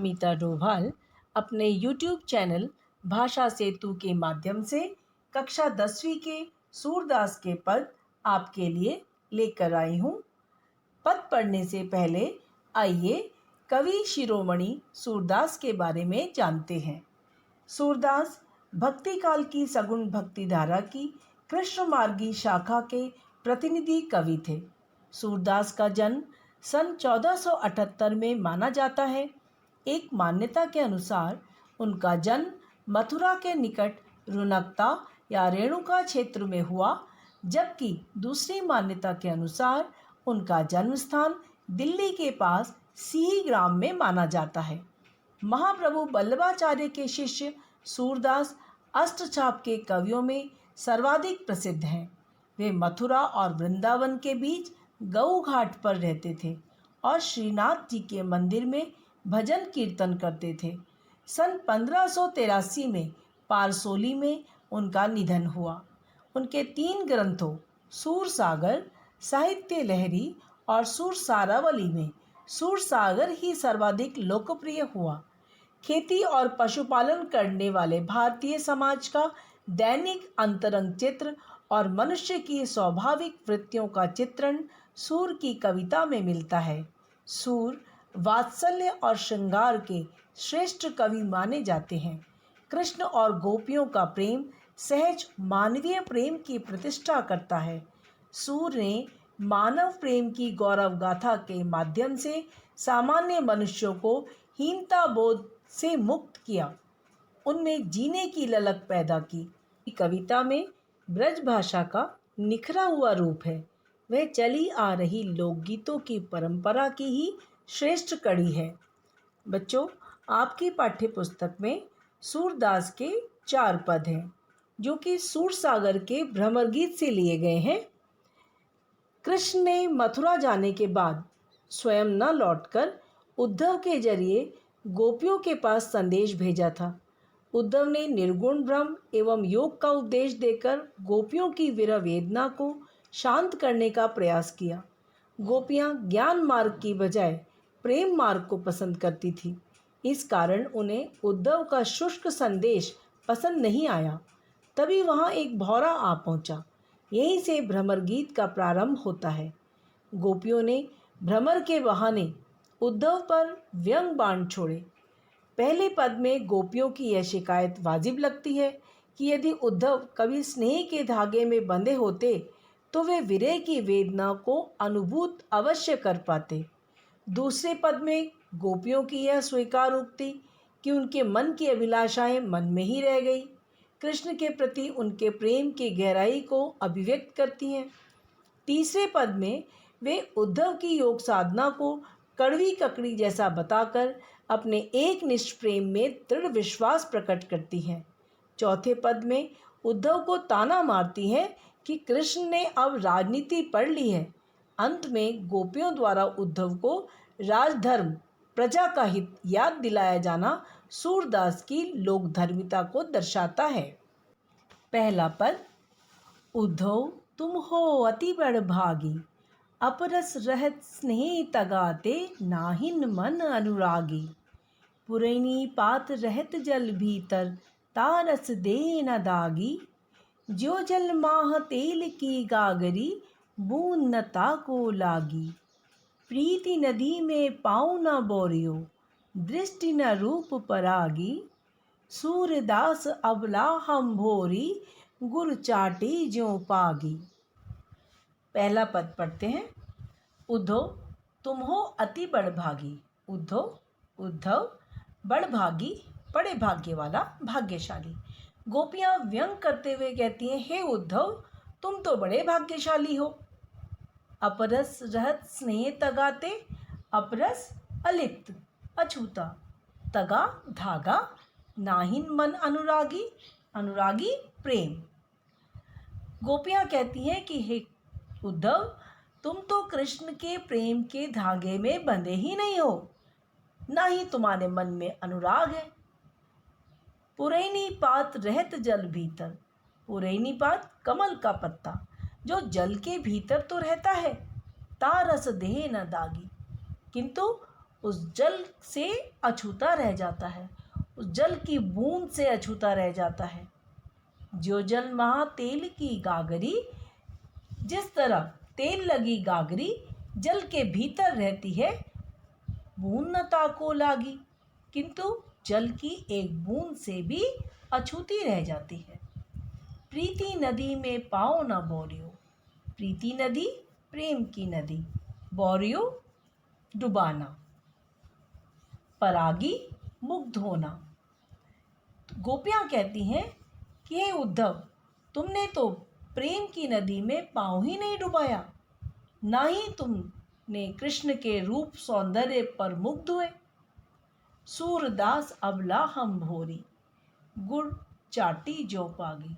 अमिता डोभाल अपने YouTube channel भाषा सेतु के माध्यम से कक्षा 10वीं के सूरदास के पद आपके लिए लेकर आई हूँ। पद पढ़ने से पहले आइए कवि शिरोमणि सूरदास के बारे में जानते हैं। सूरदास भक्ति काल की सगुण भक्ति धारा की कृष्ण मार्गी शाखा के प्रतिनिधि कवि थे। सूरदास का जन्म सन 1478 में माना जाता है। एक मान्यता के अनुसार उनका जन्म मथुरा के निकट रुनकता या रेणुका क्षेत्र में हुआ, जबकि दूसरी मान्यता के अनुसार उनका जन्म स्थान दिल्ली के पास सिही ग्राम में माना जाता है। महाप्रभु वल्लभाचार्य के शिष्य सूरदास अष्टछाप के कवियों में सर्वाधिक प्रसिद्ध हैं। वे मथुरा और वृंदावन के बीच गऊ घाट पर रहते थे और श्रीनाथ जी के मंदिर में भजन कीर्तन करते थे। सन 1583 में पारसोली में उनका निधन हुआ। उनके 3 ग्रंथों सूरसागर, साहित्य लहरी और सूरसारावली में सूरसागर ही सर्वाधिक लोकप्रिय हुआ। खेती और पशुपालन करने वाले भारतीय समाज का दैनिक अंतरंग चित्र और मनुष्य की स्वाभाविक वृत्तियों का चित्रण सूर की कविता में मिलता है। सूर वात्सल्य और श्रृंगार के श्रेष्ठ कवि माने जाते हैं। कृष्ण और गोपियों का प्रेम सहज मानवीय प्रेम की प्रतिष्ठा करता है। सूर ने मानव प्रेम की गौरव गाथा के माध्यम से सामान्य मनुष्यों को हीनता बोध से मुक्त किया, उनमें जीने की ललक पैदा की। कविता में ब्रज भाषा का निखरा हुआ रूप है। वह चली आ रही लोकगीतों की परंपरा की ही श्रेष्ठ कड़ी है। बच्चों, आपकी पाठ्य पुस्तक में सूरदास के 4 पद हैं, जो कि सूरसागर के भ्रमर गीत से लिए गए हैं। कृष्ण ने मथुरा जाने के बाद स्वयं न लौटकर उद्धव के जरिए गोपियों के पास संदेश भेजा था। उद्धव ने निर्गुण ब्रह्म एवं योग का उपदेश देकर गोपियों की विरह वेदना को शांत करने का प्रयास किया। गोपियां ज्ञान मार्ग की बजाय प्रेम मार्ग को पसंद करती थी। इस कारण उन्हें उद्धव का शुष्क संदेश पसंद नहीं आया। तभी वहां एक भौरा आ पहुंचा। यहीं से भ्रमर गीत का प्रारंभ होता है। गोपियों ने भ्रमर के बहाने उद्धव पर व्यंग बाण छोड़े। पहले पद में गोपियों की यह शिकायत वाजिब लगती है कि यदि उद्धव कभी स्नेह के धागे में बंधे होते तो वे विरह की वेदना को अनुभूत अवश्य कर पाते। दूसरे पद में गोपियों की यह स्वीकार उक्ति कि उनके मन की अभिलाषाएं मन में ही रह गई, कृष्ण के प्रति उनके प्रेम की गहराई को अभिव्यक्त करती हैं। तीसरे पद में वे उद्धव की योग साधना को कड़वी ककड़ी जैसा बताकर अपने एक निष्ठ प्रेम में दृढ़ विश्वास प्रकट करती हैं। चौथे पद में उद्धव को ताना मारती हैं कि कृष्ण ने अब राजनीति पढ़ ली है। अंत में गोपियों द्वारा उद्धव को राजधर्म, प्रजा का हित याद दिलाया जाना सूरदास की लोकधर्मिता को दर्शाता है। पहला पद, उद्धव तुम हो अति बड़ भागी, अपरस रहत स्नेह तगाते, नाहिन मन अनुरागी। पुरैनी पात रहत जल भीतर, तारस दे न दागी। जो जल माह तेल की गागरी, बूंद न ताको लागी। प्रीति नदी में पाँव न बोरियो, दृष्टि न रूप परागी। सूरदास अबला हम भोरी, गुर चाटी ज्यों पागी। पहला पद पढ़ते हैं। उद्धव तुम हो अति बड़भागी। उद्धव बड़भागी, बड़े भाग्य वाला, भाग्यशाली। गोपियां व्यंग करते हुए कहती हैं, हे उद्धव तुम तो बड़े भाग्यशाली हो। अपरस रहत स्नेह तगाते, अपरस अलिप्त, अछूता, तगा धागा, नाहिन मन अनुरागी, अनुरागी प्रेम। गोपियां कहती हैं कि हे उद्धव तुम तो कृष्ण के प्रेम के धागे में बंधे ही नहीं हो, ना ही तुम्हारे मन में अनुराग है। पुरैनी पात रहत जल भीतर। पुरैनी पात कमल का पत्ता जो जल के भीतर तो रहता है। तारस देह न दागी, किंतु उस जल से अछूता रह जाता है, उस जल की बूंद से अछूता रह जाता है। जो जल महा तेल की गागरी, जिस तरह तेल लगी गागरी जल के भीतर रहती है, बूंद न ताको लागी, किंतु जल की एक बूंद से भी अछूती रह जाती है। प्रीति नदी में पाओ न बोरियो, प्रीति नदी प्रेम की नदी, बोरियो डुबाना, परागी मुग्ध होना। गोपियाँ कहती हैं कि हे उद्धव, तुमने तो प्रेम की नदी में पाँव ही नहीं डुबाया, ना ही तुमने कृष्ण के रूप सौंदर्य पर मुग्ध हुए। सूरदास अबला हम भोरी, गुड़ चाटी जो पागी।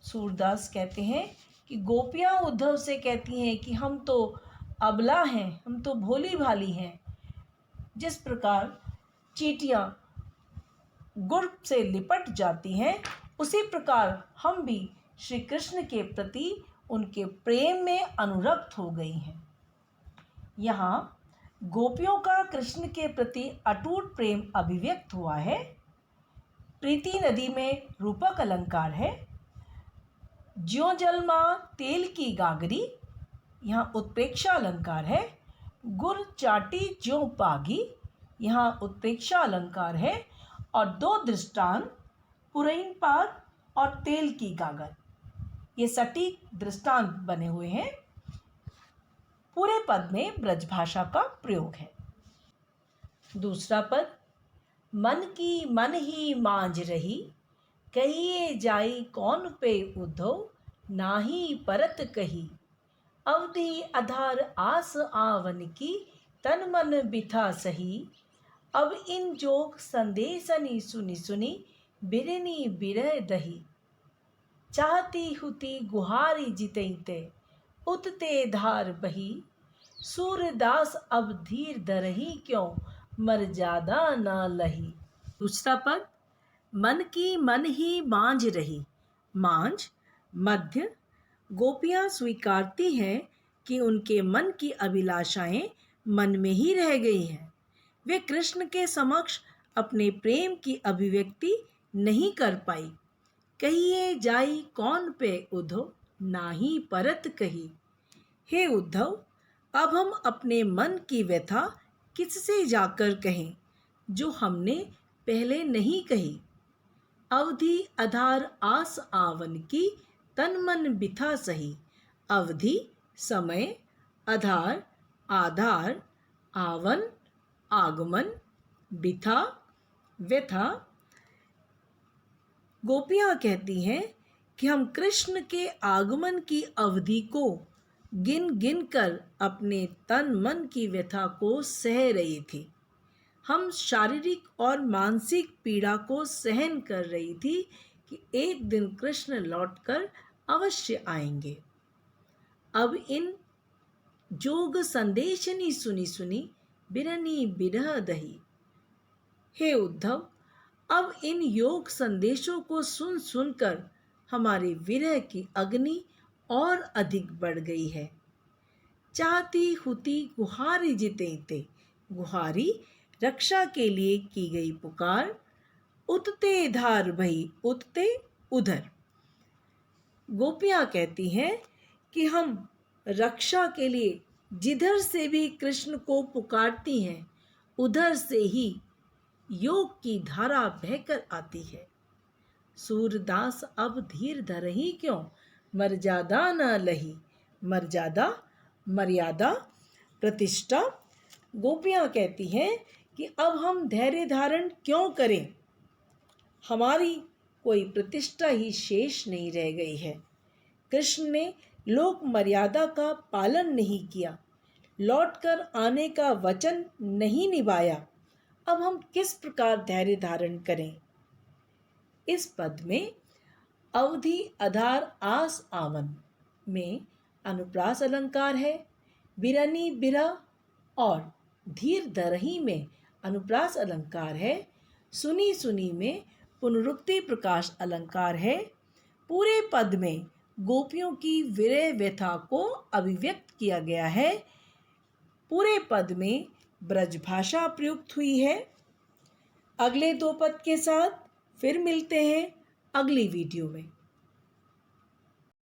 सूरदास कहते हैं कि गोपियाँ उद्धव से कहती हैं कि हम तो अबला हैं, हम तो भोली भाली हैं। जिस प्रकार चींटियाँ गुड़ से लिपट जाती हैं, उसी प्रकार हम भी श्री कृष्ण के प्रति उनके प्रेम में अनुरक्त हो गई हैं। यहाँ गोपियों का कृष्ण के प्रति अटूट प्रेम अभिव्यक्त हुआ है। प्रीति नदी में रूपक अलंकार है। ज्यों जल माँ तेल की गागरी, यहाँ उत्प्रेक्षा अलंकार है। गुर चाटी ज्यों पागी, यहाँ उत्प्रेक्षा अलंकार है। और दो दृष्टांत पुरैन पाग और तेल की गागर, ये सटीक दृष्टांत बने हुए हैं। पूरे पद में ब्रजभाषा का प्रयोग है। दूसरा पद, मन की मन ही मांझ रही, कहिए जाई कौन पे उद्धव, नाही परत कही। अवधि आधार आस आवन की, तन मन बिथा सही। अब इन जोग संदेशनी सुनी सुनी, बिरनी बिरह दही। चाहती हुती गुहारी जितैते, उतते धार बही। सूरदास अब धीर धरही, क्यों मर्यादा न लही। दूसरा पद, मन की मन ही मांझ रही। मांझ मध्य। गोपियाँ स्वीकारती हैं कि उनके मन की अभिलाषाएं मन में ही रह गई हैं। वे कृष्ण के समक्ष अपने प्रेम की अभिव्यक्ति नहीं कर पाई। कहिए जाई कौन पे उद्धव, नाही परत कही। हे उद्धव, अब हम अपने मन की व्यथा किससे जाकर कहें, जो हमने पहले नहीं कही। अवधि आधार आस आवन की, तन मन बिथा सही। अवधि समय, आधार आधार, आवन आगमन, बिथा व्यथा। गोपियाँ कहती हैं कि हम कृष्ण के आगमन की अवधि को गिन गिन कर अपने तन मन की व्यथा को सह रही थी। हम शारीरिक और मानसिक पीड़ा को सहन कर रही थी कि एक दिन कृष्ण लौटकर अवश्य आएंगे। अब इन जोग संदेशनी सुनी सुनी, बिरनी बिरह दही। हे उद्धव, अब इन योग संदेशों को सुन सुनकर हमारे विरह की अग्नि और अधिक बढ़ गई है। चाहती हुती गुहारी जितेते, गुहारी रक्षा के लिए की गई पुकार। उतते धार भई, उतते उधर। गोपियाँ कहती हैं कि हम रक्षा के लिए जिधर से भी कृष्ण को पुकारती हैं, उधर से ही योग की धारा बहकर आती है। सूरदास अब धीर धरही, क्यों मर्यादा न लही। मर्यादा मर्यादा प्रतिष्ठा। गोपियाँ कहती हैं कि अब हम धैर्य धारण क्यों करें, हमारी कोई प्रतिष्ठा ही शेष नहीं रह गई है। कृष्ण ने लोक मर्यादा का पालन नहीं किया, लौटकर आने का वचन नहीं निभाया। अब हम किस प्रकार धैर्य धारण करें। इस पद में अवधि आधार आस आवन में अनुप्रास अलंकार है। बिरनी बिरह और धीर धरही में अनुप्रास अलंकार है। सुनी सुनी में पुनरुक्ति प्रकाश अलंकार है। पूरे पद में गोपियों की विरह व्यथा को अभिव्यक्त किया गया है। पूरे पद में ब्रज भाषा प्रयुक्त हुई है। अगले 2 पद के साथ फिर मिलते हैं अगली वीडियो में।